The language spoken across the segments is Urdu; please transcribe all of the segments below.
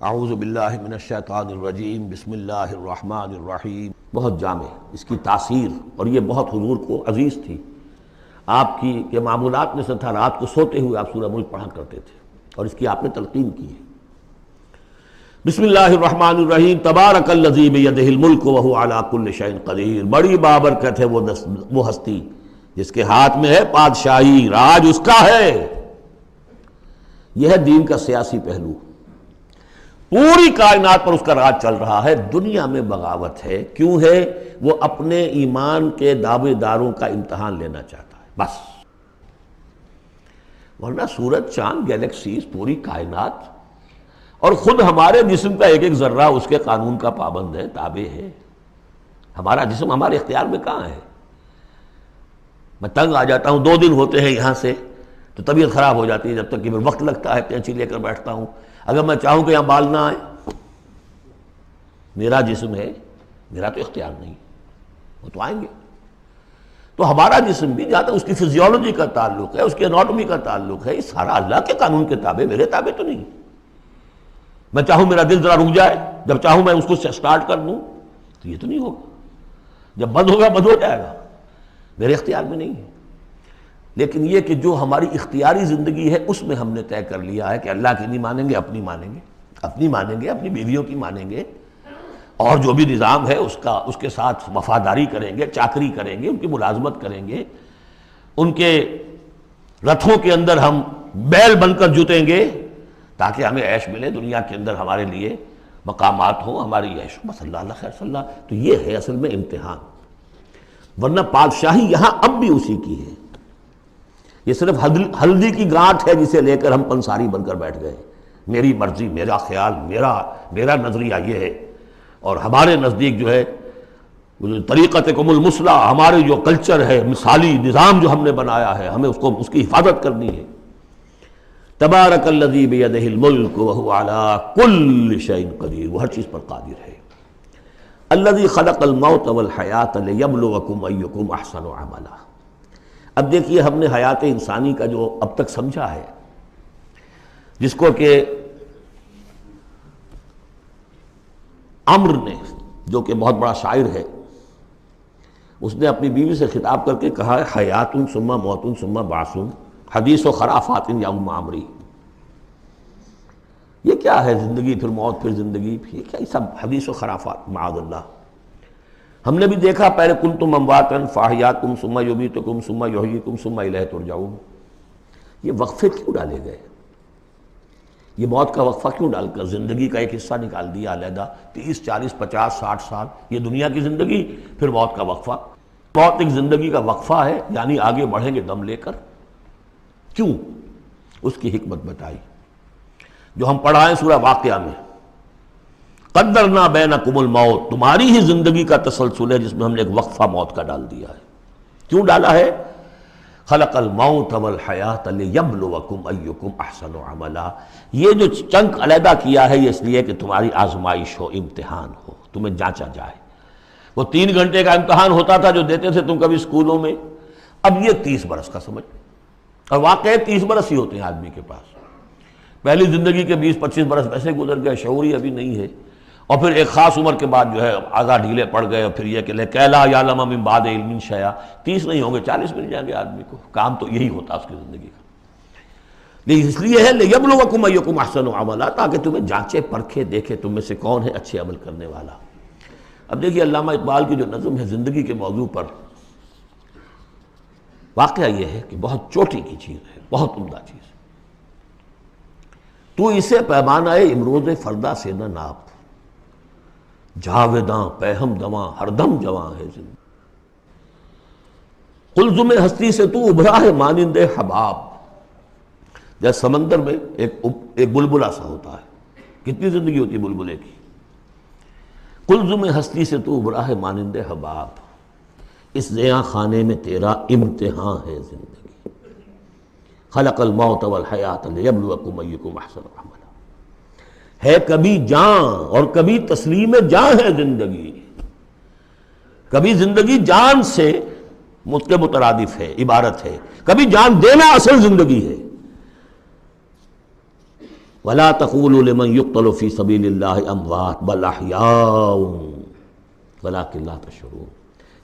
اعوذ باللہ من الشیطان الرجیم، بسم اللہ الرحمن الرحیم۔ بہت جامع اس کی تاثیر، اور یہ بہت حضور کو عزیز تھی آپ کی کہ معمولات میں سے تھا، رات کو سوتے ہوئے آپ سورہ ملک پڑھا کرتے تھے اور اس کی آپ نے تلقین کی ہے۔ بسم اللہ الرحمن الرحیم، تبارک الذی بیدہ الملک وہو علی کل شیء قدیر۔ بڑی بابرکت ہے وہ ہستی جس کے ہاتھ میں ہے بادشاہی، راج اس کا ہے۔ یہ ہے دین کا سیاسی پہلو، پوری کائنات پر اس کا راج چل رہا ہے۔ دنیا میں بغاوت ہے، کیوں ہے؟ وہ اپنے ایمان کے دعوے داروں کا امتحان لینا چاہتا ہے بس، ورنہ سورج، چاند، گیلیکسیز، پوری کائنات اور خود ہمارے جسم کا ایک ایک ذرہ اس کے قانون کا پابند ہے، تابع ہے۔ ہمارا جسم ہمارے اختیار میں کہاں ہے؟ میں تنگ آ جاتا ہوں، 2 دن ہوتے ہیں یہاں سے تو طبیعت خراب ہو جاتی ہے، جب تک کہ پھر وقت لگتا ہے، قینچی لے کر بیٹھتا ہوں۔ اگر میں چاہوں کہ یہاں بال نہ آئے، میرا جسم ہے، میرا تو اختیار نہیں، وہ تو آئیں گے۔ تو ہمارا جسم بھی جہاں تک اس کی فزیولوجی کا تعلق ہے، اس کی اناٹومی کا تعلق ہے، یہ سارا اللہ کے قانون کے تابع، میرے تابع تو نہیں۔ میں چاہوں میرا دل ذرا رک جائے، جب چاہوں میں اس کو سٹارٹ کر دوں تو یہ تو نہیں ہوگا، جب بند ہوگا بند ہو جائے گا، میرے اختیار میں نہیں ہے۔ لیکن یہ کہ جو ہماری اختیاری زندگی ہے اس میں ہم نے طے کر لیا ہے کہ اللہ کی نہیں مانیں گے، اپنی مانیں گے، اپنی مانیں گے، اپنی بیویوں کی مانیں گے، اور جو بھی نظام ہے اس کے ساتھ وفاداری کریں گے، چاکری کریں گے، ان کی ملازمت کریں گے، ان کے رتھوں کے اندر ہم بیل بن کر جتیں گے تاکہ ہمیں عیش ملے، دنیا کے اندر ہمارے لیے مقامات ہوں، ہماری عیش بس اللہ خیر صلی اللہ۔ تو یہ ہے اصل میں امتحان، ورنہ بادشاہی یہاں اب بھی اسی کی ہے۔ یہ صرف ہلدی کی گانٹھ ہے جسے لے کر ہم پنساری بن کر بیٹھ گئے، میری مرضی، میرا خیال، میرا نظریہ یہ ہے، اور ہمارے نزدیک جو ہے طریقتکم المثلی، ہمارے جو کلچر ہے، مثالی نظام جو ہم نے بنایا ہے، ہمیں اس کی حفاظت کرنی ہے۔ تبارک الذی بیدہ الملک وہو علی کل شیء قدیر، وہ ہر چیز پر قادر ہے۔ الذی خلق الموت والحیاۃ لیبلوکم ایکم احسن عملا۔ اب دیکھیے، ہم نے حیات انسانی کا جو اب تک سمجھا ہے، جس کو کہ عمر نے، جو کہ بہت بڑا شاعر ہے، اس نے اپنی بیوی سے خطاب کر کے کہا ہے حیات ثم موت ثم بعث حدیث و خرافات یا ام عمری۔ یہ کیا ہے؟ زندگی پھر موت پھر زندگی، یہ کیا؟ یہ سب حدیث و خرافات، معاذ اللہ۔ ہم نے بھی دیکھا پہلے کنتم امواتا فاحیاکم ثم یمیتکم ثم یحییکم ثم الیہ ترجعون۔ یہ وقفے کیوں ڈالے گئے؟ یہ موت کا وقفہ کیوں ڈال کر زندگی کا ایک حصہ نکال دیا علیحدہ؟ 30 40 50 60 سال یہ دنیا کی زندگی، پھر موت کا وقفہ۔ موت ایک زندگی کا وقفہ ہے، یعنی آگے بڑھیں گے دم لے کر۔ کیوں؟ اس کی حکمت بتائی جو ہم پڑھائیں سورہ واقعہ میں، قدرنا بینکم الموت، تمہاری ہی زندگی کا تسلسل ہے جس میں ہم نے ایک وقفہ موت کا ڈال دیا ہے۔ کیوں ڈالا ہے؟ خلق الموت والحیاۃ لیبلوکم ایکم احسن عملا۔ یہ جو چنک علیحدہ کیا ہے، یہ اس لیے کہ تمہاری آزمائش ہو، امتحان ہو، تمہیں جانچا جائے۔ وہ 3 گھنٹے کا امتحان ہوتا تھا جو دیتے تھے تم کبھی اسکولوں میں، اب یہ 30 برس کا سمجھ، اور واقعی 30 برس ہی ہوتے ہیں آدمی کے پاس۔ پہلی زندگی کے 20 25 برس ویسے گزر گئے، شعوری ابھی نہیں ہے، اور پھر ایک خاص عمر کے بعد جو ہے اعضاء ڈھیلے پڑ گئے، اور پھر یہ کہ کہ لا یعلم من بعد علم شیئا، 30 نہیں ہوں گے 40 مل جائیں گے آدمی کو، کام تو یہی ہوتا اس کی زندگی کا۔ لیکن اس لیے ہے لیبلوکم ایکم احسن عملا، تاکہ تمہیں جانچے پرکھے دیکھے تم میں سے کون ہے اچھے عمل کرنے والا۔ اب دیکھیے علامہ اقبال کی جو نظم ہے زندگی کے موضوع پر، واقعہ یہ ہے کہ بہت چوٹی کی چیز ہے، بہت عمدہ چیز ہے۔ تو اسے پیمانہ امروز فردا سے نہ ناپ، جاویداں پہم دواں ہر دم جواں ہے زندگی۔ قلزم ہستی سے تو ابھرا ہے مانند حباب، جیسے سمندر میں ایک بلبلا سا ہوتا ہے، کتنی زندگی ہوتی ہے بلبلے کی۔ قلزم ہستی سے تو ابھرا ہے مانند حباب، اس زیاں خانے میں تیرا امتحان ہے زندگی۔ خلق الموت والحیاۃ لیبلوکم ایکم احسن عملا۔ ہے کبھی جاں اور کبھی تسلیم جاں ہے زندگی، کبھی زندگی جان سے مترادف ہے، عبارت ہے، کبھی جان دینا اصل زندگی ہے۔ ولا تقولوا لمن يقتل في سبيل الله اموات بل احیاء ولکن لا تشعرون،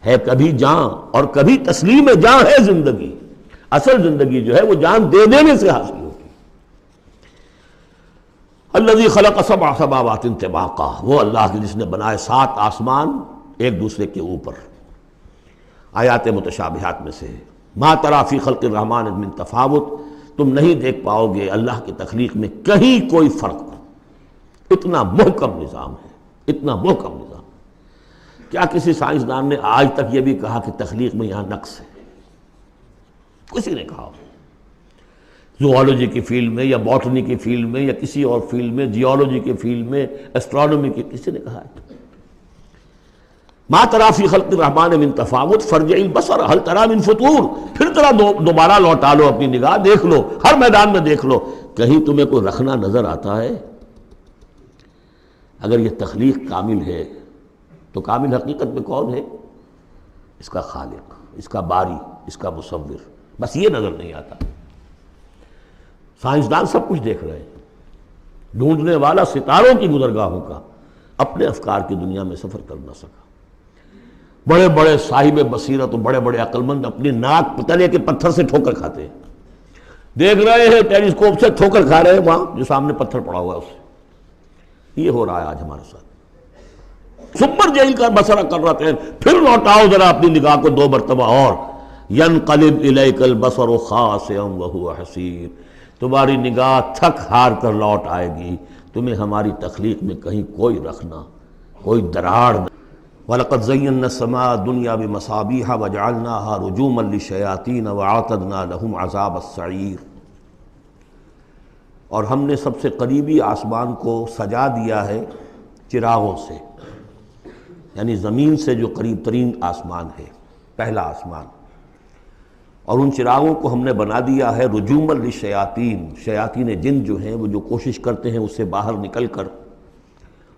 ہے کبھی جان اور کبھی تسلیم جان ہے زندگی، اصل زندگی جو ہے وہ جان دے دینے سے حاصل ہوتی۔ الذی خلق سبع سماوات طباقا، وہ اللہ جس نے بنائے 7 آسمان ایک دوسرے کے اوپر۔ آیات متشابہات میں سے ما تری فی خلق الرحمن من تفاوت، تم نہیں دیکھ پاؤ گے اللہ کی تخلیق میں کہیں کوئی فرق، اتنا محکم نظام ہے، اتنا محکم نظام۔ کیا کسی سائنسدان نے آج تک یہ بھی کہا کہ تخلیق میں یہاں نقص ہے؟ کسی نے کہا؟ زوالوجی کی فیلڈ میں یا باٹنی کی فیلڈ میں یا کسی اور فیلڈ میں، جیولوجی کی فیلڈ میں، ایسٹرونومی کی، کسی نے کہا ہے؟ ما تری فی خلق الرحمن من تفاوت فارجع البصر هل تری من فطور، پھر ذرا دوبارہ لوٹا لو اپنی نگاہ، دیکھ لو، ہر میدان میں دیکھ لو، کہیں تمہیں کوئی رکھنا نظر آتا ہے؟ اگر یہ تخلیق کامل ہے تو کامل حقیقت میں کون ہے؟ اس کا خالق، اس کا باری، اس کا مصور، بس یہ نظر نہیں آتا۔ سائنسدان سب کچھ دیکھ رہے ہیں، ڈھونڈنے والا ستاروں کی گزرگاہوں کا اپنے افکار کی دنیا میں سفر کر نہ سکا۔ بڑے بڑے صاحب بصیرت اور بڑے بڑے عقل مند اپنی ناک تلے کے پتھر سے ٹھوکر کھاتے ہیں، دیکھ رہے ہیں ٹیلیسکوپ سے ٹھوکر کھا رہے ہیں وہاں جو سامنے پتھر پڑا ہوا ہے اس سے۔ یہ ہو رہا ہے آج ہمارے ساتھ۔ سمر جیل کا بسرا کر رہتے ہیں، پھر لوٹاؤ ذرا اپنی نگاہ کو 2 مرتبہ اور، ینقلب الیک البصر خاسئا وہو حسیر، تمہاری نگاہ تھک ہار کر لوٹ آئے گی، تمہیں ہماری تخلیق میں کہیں کوئی رکھنا، کوئی دراڑ نہ۔ وَلَقَدْ زَيَّنَّا السَّمَاءَ الدُّنْيَا بِمَصَابِيحَ وَجَعَلْنَاهَا رُجُومًا لِلشَّيَاطِينَ وَأَعْتَدْنَا لَهُمْ عَذَابَ السَّعِيرِ، اور ہم نے سب سے قریبی آسمان کو سجا دیا ہے چراغوں سے، یعنی زمین سے جو قریب ترین آسمان ہے، پہلا آسمان، اور ان چراغوں کو ہم نے بنا دیا ہے رجوما للشیاطین، شیاطین جن جو ہیں وہ جو کوشش کرتے ہیں اس سے باہر نکل کر،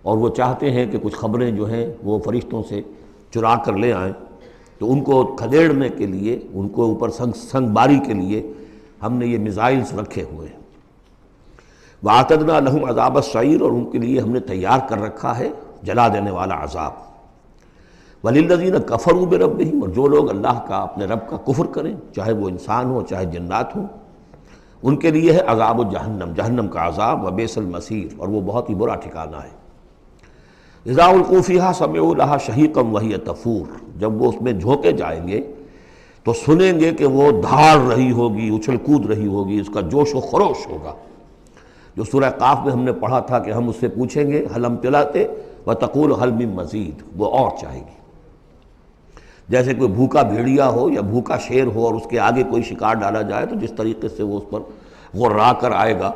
اور وہ چاہتے ہیں کہ کچھ خبریں جو ہیں وہ فرشتوں سے چرا کر لے آئیں، تو ان کو کھدیڑنے کے لیے، ان کو اوپر سنگ باری کے لیے ہم نے یہ میزائلز رکھے ہوئے ہیں۔ وَأَعْتَدْنَا لَهُمْ عَذَابَ السَّعِيرِ، اور ان کے لیے ہم نے تیار کر رکھا ہے جلا دینے والا عذاب۔ وَلِلَّذِينَ كَفَرُوا بِرَبِّهِمْ، اور جو لوگ اللہ کا، اپنے رب کا کفر کریں، چاہے وہ انسان ہو چاہے جنات ہوں، ان کے لیے ہے عذاب جہنم، جہنم کا عذاب، وبئس المصیر، اور وہ بہت ہی برا ٹھکانہ ہے۔ اذا القوا فیہا سمعوا لہا شہیقا وہی تفور، جب وہ اس میں جھونکے جائیں گے تو سنیں گے کہ وہ دھاڑ رہی ہوگی، اچھل کود رہی ہوگی، اس کا جوش و خروش ہوگا، جو سورہ قاف میں ہم نے پڑھا تھا کہ ہم اس سے پوچھیں گے حل امتلاتے وتقول حل من مزید، وہ اور چاہے گی۔ جیسے کوئی بھوکا بھیڑیا ہو یا بھوکا شیر ہو اور اس کے آگے کوئی شکار ڈالا جائے تو جس طریقے سے وہ اس پر غرا کر آئے گا،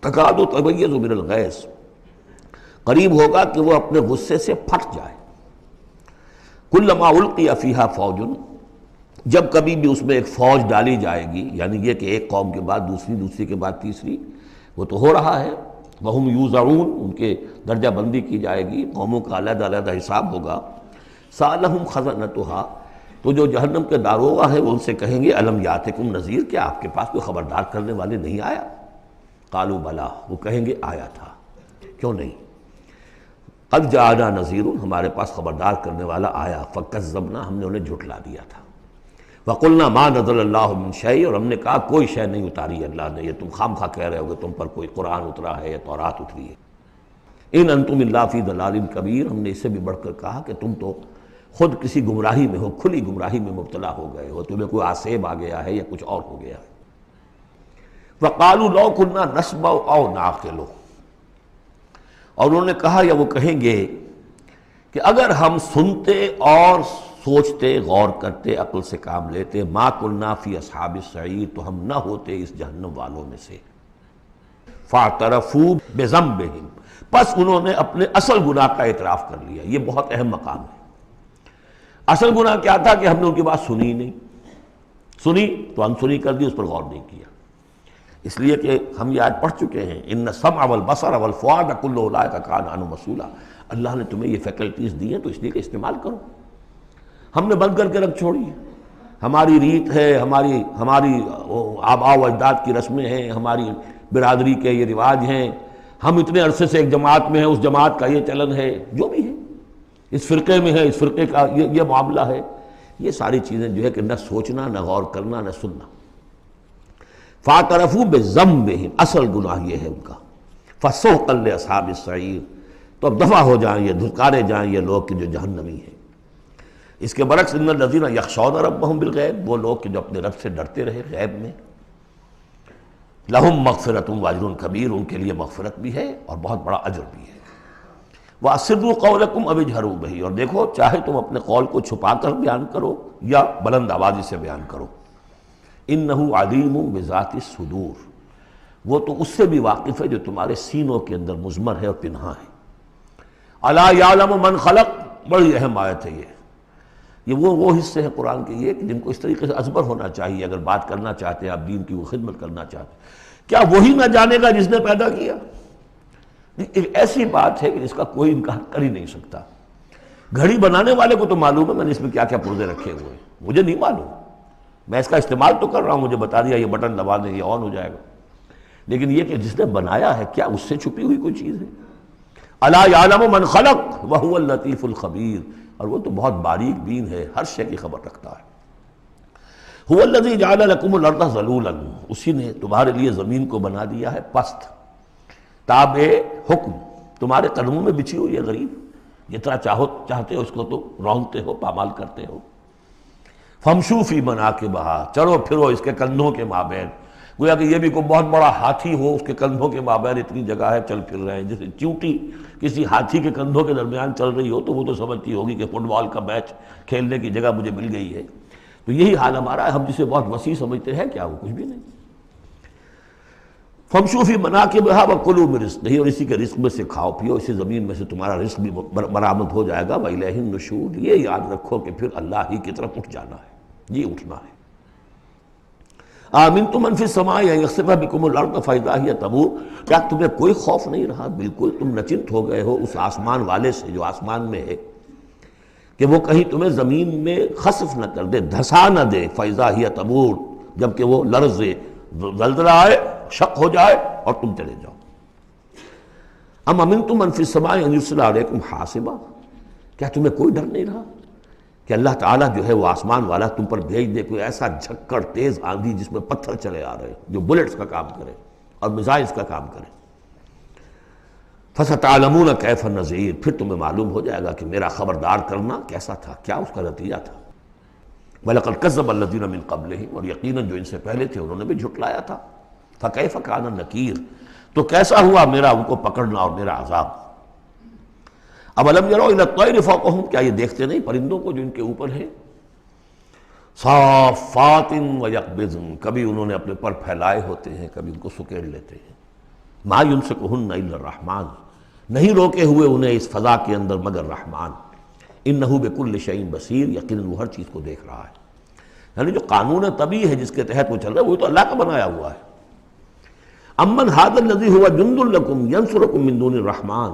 تکاد تمیز من الغیظ، قریب ہوگا کہ وہ اپنے غصے سے پھٹ جائے۔ کلما القی فیہا فوج، جب کبھی بھی اس میں ایک فوج ڈالی جائے گی، یعنی یہ کہ ایک قوم کے بعد دوسری، دوسری کے بعد تیسری، وہ تو ہو رہا ہے، وہم یوزعون، ان کے درجہ بندی کی جائے گی، قوموں کا علیحدہ علیحدہ حساب ہوگا۔ سألہم خزنتہا، تو جو جہنم کے داروغہ ہیں وہ ان سے کہیں گے الم یاتکم نذیر، کیا آپ کے پاس کوئی خبردار کرنے والے نہیں آیا؟ قالوا بلا، وہ کہیں گے آیا تھا، کیوں نہیں؟ قد جاءنا نذیر، ہمارے پاس خبردار کرنے والا آیا، فکذبنا، ہم نے انہیں جھٹلا دیا تھا، وقلنا ما نزل اللہ من شیء، اور ہم نے کہا کوئی شے نہیں اتاری اللہ نے، یہ تم خام خواہ کہہ رہے ہو کہ تم پر کوئی قرآن اترا ہے یا تورات اتری ہے۔ ان انتم الا فی ضلال کبیر، ہم نے اس سے بھی بڑھ کر کہا کہ تم تو خود کسی گمراہی میں ہو، کھلی گمراہی میں مبتلا ہو گئے ہو، تمہیں کوئی آسیب آ گیا ہے یا کچھ اور ہو گیا ہے۔ وقالوا لو كنا نسمع او نعقل، اور انہوں نے کہا یا وہ کہیں گے کہ اگر ہم سنتے اور سوچتے، غور کرتے، عقل سے کام لیتے، ما كنا فی اصحاب السعیر، تو ہم نہ ہوتے اس جہنم والوں میں سے۔ فاعترفوا بذنبہم، پس انہوں نے اپنے اصل گناہ کا اعتراف کر لیا۔ یہ بہت اہم مقام ہے۔ اصل گناہ کیا تھا کہ ہم نے ان کی بات سنی نہیں، سنی تو انسنی کر دی، اس پر غور نہیں کیا۔ اس لیے کہ ہم یہ آج پڑھ چکے ہیں ان السمع والبصر والفؤاد کل اولئک کان عنہ مسئولا، اللہ نے تمہیں یہ فیکلٹیز دی ہیں تو اس لیے کہ استعمال کرو۔ ہم نے بند کر کے رکھ چھوڑی ہے، ہماری ریت ہے، ہماری آباء و اجداد کی رسمیں ہیں، ہماری برادری کے یہ رواج ہیں، ہم اتنے عرصے سے ایک جماعت میں ہیں، اس جماعت کا یہ چلن ہے، جو بھی ہے، اس فرقے میں ہے، اس فرقے کا یہ معاملہ ہے، یہ ساری چیزیں جو ہے کہ نہ سوچنا، نہ غور کرنا، نہ سننا۔ فاعترفوا بذنبہم، اصل گناہ یہ ہے ان کا، فسحقا لاصحاب السعیر، تو اب دفع ہو جائیں یہ، دھتکارے جائیں یہ لوگ کہ جو جہنمی ہیں۔ اس کے برعکس ان الذین یخشون ربہم بالغیب، وہ لوگ کہ جو اپنے رب سے ڈرتے رہے غیب میں، لہم مغفرۃ واجر کبیر، ان کے لیے مغفرت بھی ہے اور بہت بڑا اجر بھی ہے۔ وَأَسِرُّوا قَوْلَكُمْ أَوِ اجْهَرُوا بِهِ، اور دیکھو چاہے تم اپنے قول کو چھپا کر بیان کرو یا بلند آوازی سے بیان کرو، إِنَّهُ عَلِيمٌ بِذَاتِ الصُّدُورِ، وہ تو اس سے بھی واقف ہے جو تمہارے سینوں کے اندر مضمر ہے اور پنہاں ہے۔ أَلَا يَعْلَمُ مَنْ خَلَقَ، بڑی اہم آیت ہے یہ وہ حصے ہیں قرآن کے یہ کہ جن کو اس طریقے سے ازبر ہونا چاہیے اگر بات کرنا چاہتے ہیں، آپ دین کی وہ خدمت کرنا چاہتے ہیں۔ کیا وہی نہ جانے گا جس نے پیدا کیا؟ ایک ایسی بات ہے کہ جس کا کوئی انکار کر ہی نہیں سکتا۔ گھڑی بنانے والے کو تو معلوم ہے میں نے اس میں کیا کیا پرزے رکھے ہوئے ہیں، مجھے نہیں معلوم، میں اس کا استعمال تو کر رہا ہوں، مجھے بتا دیا یہ بٹن دبا دیں یہ آن ہو جائے گا، لیکن یہ کہ جس نے بنایا ہے کیا اس سے چھپی ہوئی کوئی چیز ہے؟ الا یعلم من خلق وهو اللطیف الخبیر، اور وہ تو بہت باریک بین ہے، ہر شے کی خبر رکھتا ہے۔ هو الذی جعل لکم الارض ذلولا، اسی نے تمہارے لیے زمین کو بنا دیا ہے پست، تابع حکم، تمہارے قدموں میں بچھی ہوئی ہے غریب، جتنا چاہتے ہو اس کو تو رونگتے ہو، پامال کرتے ہو۔ فمشوا فی مناکبہا، چلو پھرو اس کے کندھوں کے مابین، گویا کہ یہ بھی کوئی بہت بڑا ہاتھی ہو، اس کے کندھوں کے مابین اتنی جگہ ہے، چل پھر رہے ہیں، جیسے چیونٹی کسی ہاتھی کے کندھوں کے درمیان چل رہی ہو تو وہ تو سمجھتی ہوگی کہ فٹ بال کا میچ کھیلنے کی جگہ مجھے مل گئی ہے۔ تو یہی حال ہمارا ہے، ہم جسے بہت وسیع سمجھتے ہیں کیا وہ کچھ بھی نہیں۔ فَامْشُوا فِي مَنَاكِبِهَا وَكُلُوا مِن رِزْقِهِ، اور اسی کے رزق میں سے کھاؤ پیو، اسی زمین میں سے تمہارا رزق بھی برآمد ہو جائے گا۔ وَإِلَيْهِ النُّشُورُ، یہ یاد رکھو کہ پھر اللہ ہی کی طرف اٹھ جانا ہے، جی اٹھنا ہے۔ آمنتم من فی السماء ان یخسف بکم الارض فاذا ہی تمور، کیا تمہیں کوئی خوف نہیں رہا؟ بالکل تم نچنت ہو گئے ہو اس آسمان والے سے جو آسمان میں ہے کہ وہ کہیں تمہیں زمین میں خسف نہ کر دے، دھسا نہ دے، فاذا ہی تمور، جبکہ وہ لرزے، زلزلہ آئے، شق ہو جائے اور تم چلے جاؤ۔ ام امنتم من فی السماء ان یرسل علیکم حاصبا، کیا تمہیں کوئی ڈر نہیں رہا کہ اللہ تعالیٰ جو ہے وہ آسمان والا تم پر بھیج دے کوئی ایسا جھکڑ تیز آندھی جس میں پتھر چلے آ رہے جو بلٹس کا کام کرے اور میزائلز کا کام کرے۔ فَسَتَعْلَمُونَ كَيْفَ النَّذِيرُ، پھر تمہیں معلوم ہو جائے گا کہ میرا خبردار کرنا کیسا تھا، کیا اس کا نتیجہ تھا۔ وَلَقَدْ كَذَّبَ الَّذِينَ مِن قَبْلِهِمْ، اور یقیناً جو ان سے پہلے تھے انہوں نے بھی جھٹلایا تھا۔ فَكَيْفَ كَانَ نَكِيرٌ، تو کیسا ہوا میرا ان کو پکڑنا اور میرا عذاب۔ اَوَلَمْ يَرَوْا إِلَى الطَّيْرِ فَوْقَهُمْ، کیا یہ دیکھتے نہیں پرندوں کو جو ان کے اوپر ہیں؟ صافات ویقبضن، کبھی انہوں نے اپنے پر پھیلائے ہوتے ہیں، کبھی ان کو سکیڑ لیتے ہیں۔ ما یمسکہن الا الرحمن، نہیں روکے ہوئے انہیں اس فضا کے اندر مگر رحمان۔ انہ بکل شیء بصیر، یقیناً وہ ہر چیز کو دیکھ رہا ہے۔ یعنی جو قانون طبیعی ہے جس کے تحت وہ چل رہا ہے وہ تو اللہ کا بنایا ہوا ہے۔ امن ھذا الذی هو جند لکم ینصرکم من دون الرحمن،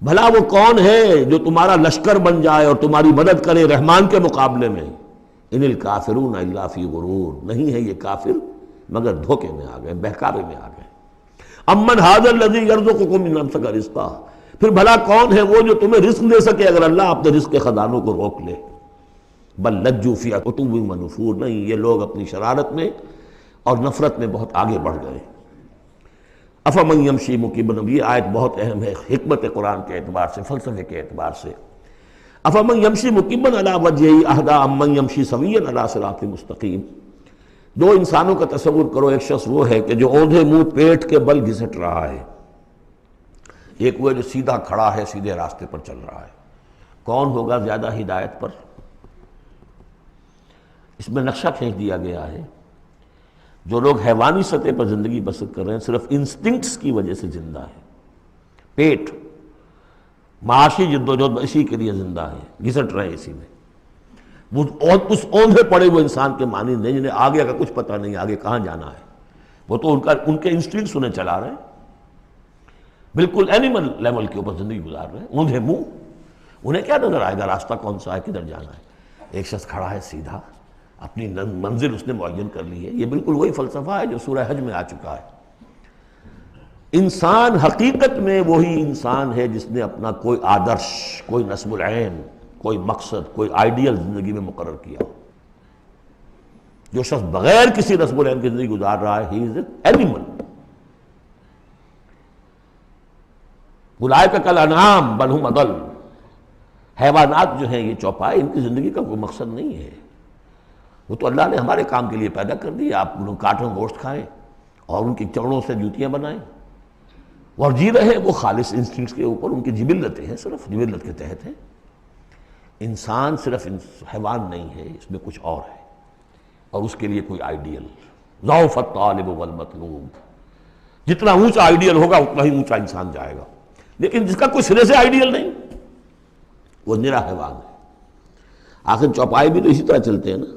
بھلا وہ کون ہے جو تمہارا لشکر بن جائے اور تمہاری مدد کرے رحمان کے مقابلے میں؟ ان الکافرون الا فی غرور، نہیں ہے یہ کافر مگر دھوکے میں آ گئے، بہکاوے میں آ گئے۔ امن ھذا الذی یرزقکم من امسک رزقا، پھر بھلا کون ہے وہ جو تمہیں رزق دے سکے اگر اللہ اپنے رزق کے خزانوں کو روک لے؟ بل لجوا فی عتو ونفور، نہیں یہ لوگ اپنی شرارت میں اور نفرت میں بہت آگے بڑھ گئے۔ افمن یمشی مکبا، یہ آیت بہت اہم ہے حکمت قرآن کے اعتبار سے، فلسفے کے اعتبار سے۔ افمن یمشی مکبا علی وجہہ اہدی امن یمشی سویا علی صراط مستقیم، دو انسانوں کا تصور کرو، ایک شخص وہ ہے کہ جو اوندھے منہ پیٹ کے بل گھسٹ رہا ہے، ایک وہ جو سیدھا کھڑا ہے سیدھے راستے پر چل رہا ہے۔ کون ہوگا زیادہ ہدایت پر؟ اس میں نقشہ کھینچ دیا گیا ہے، جو لوگ حیوانی سطح پر زندگی بسر کر رہے ہیں صرف انسٹنکٹس کی وجہ سے زندہ ہیں، پیٹ معاشی جدوجہد اسی کے لیے زندہ ہیں، گھسٹ رہے ہیں اسی میں۔ وہ اس اوندھے پڑے ہوئے انسان کے مانند نہیں جنہیں آگے کا کچھ پتہ نہیں آگے کہاں جانا ہے، وہ تو ان کے انسٹنکٹس انہیں چلا رہے ہیں، بالکل اینیمل لیول کے اوپر زندگی گزار رہے ہیں، اوندھے منہ، انہیں کیا نظر آئے گا راستہ کون سا ہے کدھر جانا ہے؟ ایک شخص کھڑا ہے سیدھا، اپنی منزل اس نے معین کر لی ہے۔ یہ بالکل وہی فلسفہ ہے جو سورہ حج میں آ چکا ہے انسان حقیقت میں وہی انسان ہے جس نے اپنا کوئی آدرش، کوئی نصب العین، کوئی مقصد، کوئی آئیڈیل زندگی میں مقرر کیا ہو۔ جو شخص بغیر کسی نصب العین کی زندگی گزار رہا ہے، ہی از این اینیمل۔ اولئک کالانعام بل ھم اضل، حیوانات جو ہیں یہ چوپائے، ان کی زندگی کا کوئی مقصد نہیں ہے۔ وہ تو اللہ نے ہمارے کام کے لیے پیدا کر دی، آپ انہوں کاٹوں گوشت کھائیں اور ان کی چمڑوں سے جوتیاں بنائیں اور جی رہے ہیں وہ خالص انسٹنکٹس کے اوپر، ان کی جبلتیں ہیں، صرف جبلت کے تحت ہیں۔ انسان صرف حیوان نہیں ہے، اس میں کچھ اور ہے، اور اس کے لیے کوئی آئیڈیل۔ ضعف الطالب والمطلوب، جتنا اونچا آئیڈیل ہوگا اتنا ہی اونچا انسان جائے گا، لیکن جس کا کوئی سرے سے آئیڈیل نہیں وہ نرا حیوان ہے۔ آخر چوپائے بھی تو اسی طرح چلتے ہیں نا۔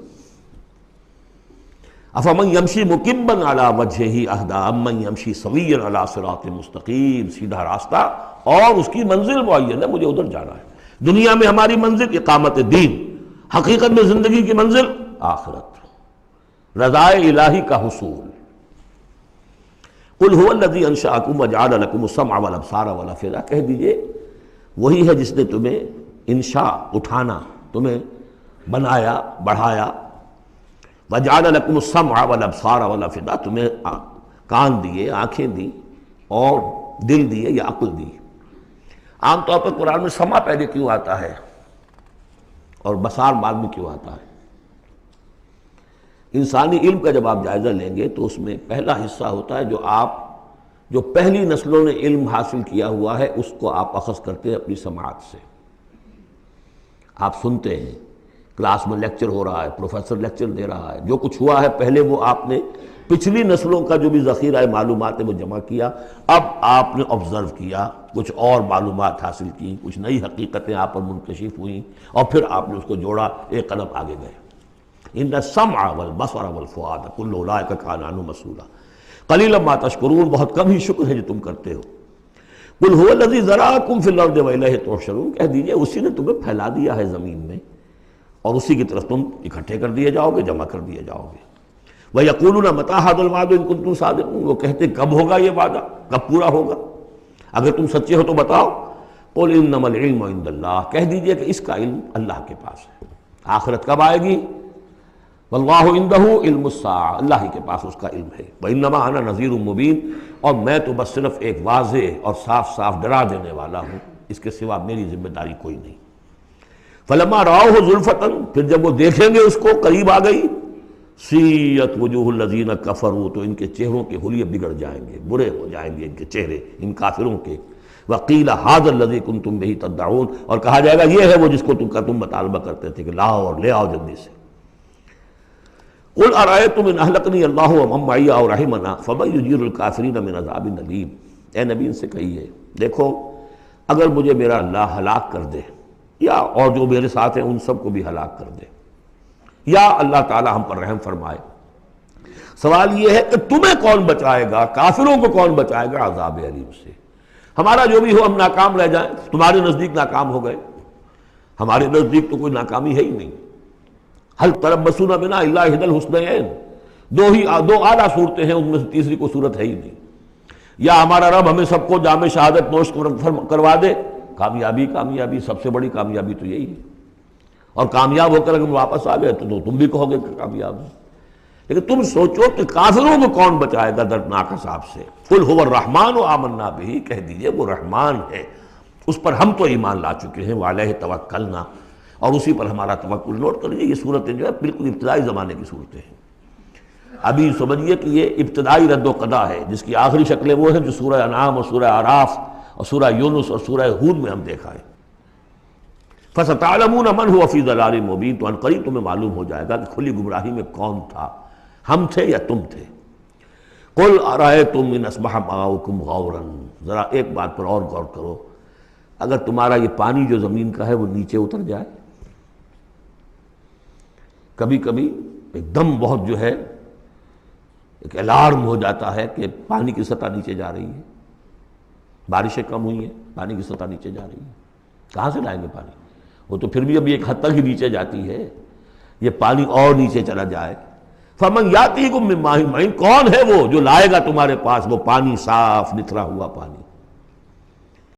افمن یمشی مکبا علی وجہہ اہدی امن یمشی سویا علی صراط مستقیم، سیدھا راستہ اور اس کی منزل معین ہے، مجھے ادھر جانا ہے۔ دنیا میں ہماری منزل اقامت دین، حقیقت میں زندگی کی منزل آخرت، رضائے الہی کا حصول۔ قل هو الذی انشأکم وجعل لکم السمع والابصار والافئدہ، کہہ دیجئے وہی ہے جس نے تمہیں انشاء، اٹھانا، تمہیں بنایا، بڑھایا، وجعل لکم السمع والابصار والافئدہ، تمہیں کان دیے، آنکھیں دی اور دل دیے یا عقل دی۔ عام طور پر قرآن میں سمع پہلے کیوں آتا ہے اور بصار بعد میں کیوں آتا ہے؟ انسانی علم کا جب آپ جائزہ لیں گے تو اس میں پہلا حصہ ہوتا ہے جو پہلی نسلوں نے علم حاصل کیا ہوا ہے، اس کو آپ اخذ کرتے ہیں اپنی سماعت سے۔ آپ سنتے ہیں، کلاس میں لیکچر ہو رہا ہے، پروفیسر لیکچر دے رہا ہے، جو کچھ ہوا ہے پہلے وہ آپ نے پچھلی نسلوں کا جو بھی ذخیرہ معلومات ہے وہ جمع کیا، اب آپ نے آبزرو کیا، کچھ اور معلومات حاصل کی، کچھ نئی حقیقتیں آپ پر منکشف ہوئیں، اور پھر آپ نے اس کو جوڑا، ایک قدم آگے گئے۔ ان السمع والبصر والفؤاد کل اولئک کان عنہ مسئولا قلیلا ما تشکرون، بہت کم ہی شکر ہے جو تم کرتے ہو۔ قل هو الذی ذرأکم فی الارض والیہ تحشرون، کہہ دیجئے اسی نے تمہیں پھیلا دیا ہے زمین میں اور اسی کی طرف تم اکٹھے کر دیے جاؤ گے، جمع کر دیے جاؤ گے۔ وَيَقُولُونَ مَتَىٰ هَٰذَا الْوَعْدُ إِن كُنتُمْ صَادِقِينَ، وہ کہتے کب ہوگا یہ وعدہ، کب پورا ہوگا، اگر تم سچے ہو تو بتاؤ۔ قُلْ إِنَّمَا الْعِلْمُ عِندَ اللَّهِ، کہہ دیجئے کہ اس کا علم اللہ کے پاس ہے۔ آخرت کب آئے گی؟ وَاللَّهُ عِندَهُ عِلْمُ السَّاعَةِ، اللہ ہی کے پاس اس کا علم ہے۔ وَإِنَّمَا أَنَا نَذِيرٌ مُّبِينٌ، اور میں تو بس صرف ایک واضح اور صاف صاف ڈرا دینے والا ہوں، اس کے سوا میری ذمہ داری کوئی نہیں۔ فَلَمَّا رَأَوْهُ زُلْفَةً، پھر جب وہ دیکھیں گے اس کو، قریب آ گئی، سیئت وجوہ الذین کفروا، تو ان کے چہروں کے حلیے بگڑ جائیں گے، برے ہو جائیں گے ان کے چہرے، ان کافروں کے۔ وقیل ھذا الذی کنتم بہ تدعون، اور کہا جائے گا یہ ہے وہ جس کو تم مطالبہ کرتے تھے کہ لاؤ اور لے آؤ جلدی سے۔ قل ارأیتم ان اہلکنی اللہ ومن معی او رحمنا فمن یجیر الکافرین من عذاب علیم، اے نبی ان سے کہیے دیکھو اگر مجھے میرا اللہ ہلاک کر دے یا اور جو میرے ساتھ ہیں ان سب کو بھی ہلاک کر دے، یا اللہ تعالی ہم پر رحم فرمائے، سوال یہ ہے کہ تمہیں کون بچائے گا، کافروں کو کون بچائے گا عذاب علیم سے؟ ہمارا جو بھی ہو ہم ناکام رہ جائیں، تمہارے نزدیک ناکام ہو گئے، ہمارے نزدیک تو کوئی ناکامی ہے ہی نہیں۔ حل تربصون بنا الا احدی الحسنیین، دو اعلیٰ صورتیں ہیں، ان میں سے تیسری کوئی صورت ہے ہی نہیں۔ یا ہمارا رب ہمیں سب کو جام شہادت نوش کروا دے، کامیابی کامیابی، سب سے بڑی کامیابی تو یہی ہے، اور کامیاب ہو کر اگر واپس آ گئے تو تم بھی کہو گے کہ کامیاب ہو۔ لیکن تم سوچو کہ کافروں کو کون بچائے گا دردناک عذاب سے؟ قل هو الرحمن آمنا بہ، کہہ دیجئے وہ رحمان ہے، اس پر ہم تو ایمان لا چکے ہیں، وعلیہ توکلنا، اور اسی پر ہمارا توکل۔ نوٹ کر لیجیے یہ صورتیں جو ہے بالکل ابتدائی زمانے کی صورتیں ہیں۔ ابھی سمجھیے کہ یہ ابتدائی رد و قضا ہے، جس کی آخری شکلیں وہ ہیں جو سورہ انعام اور سورہ اعراف اور سورہ یونس اور سورہ ہود میں ہم دیکھا ہے۔ فَسَتَعْلَمُونَ مَنْ هُوَ فِي ضَلَالٍ مُّبِينٍ، تو عنقریب تمہیں معلوم ہو جائے گا کہ کھلی گمراہی میں کون تھا، ہم تھے یا تم تھے۔ قُلْ أَرَأَيْتُمْ إِنْ أَصْبَحَ مَاؤُكُمْ غَوْرًا، ذرا ایک بات پر اور غور کرو، اگر تمہارا یہ پانی جو زمین کا ہے وہ نیچے اتر جائے، کبھی کبھی ایک دم بہت جو ہے ایک الارم ہو جاتا ہے کہ پانی کی سطح نیچے جا رہی ہے، بارشیں کم ہوئی ہیں، پانی کی سطح نیچے جا رہی ہے، کہاں سے لائیں گے پانی؟ وہ تو پھر بھی ابھی ایک حد تک ہی نیچے جاتی ہے، یہ پانی اور نیچے چلا جائے، فمن یاتیکم من ماء معین، کون ہے وہ جو لائے گا تمہارے پاس وہ پانی صاف نتھرا ہوا پانی؟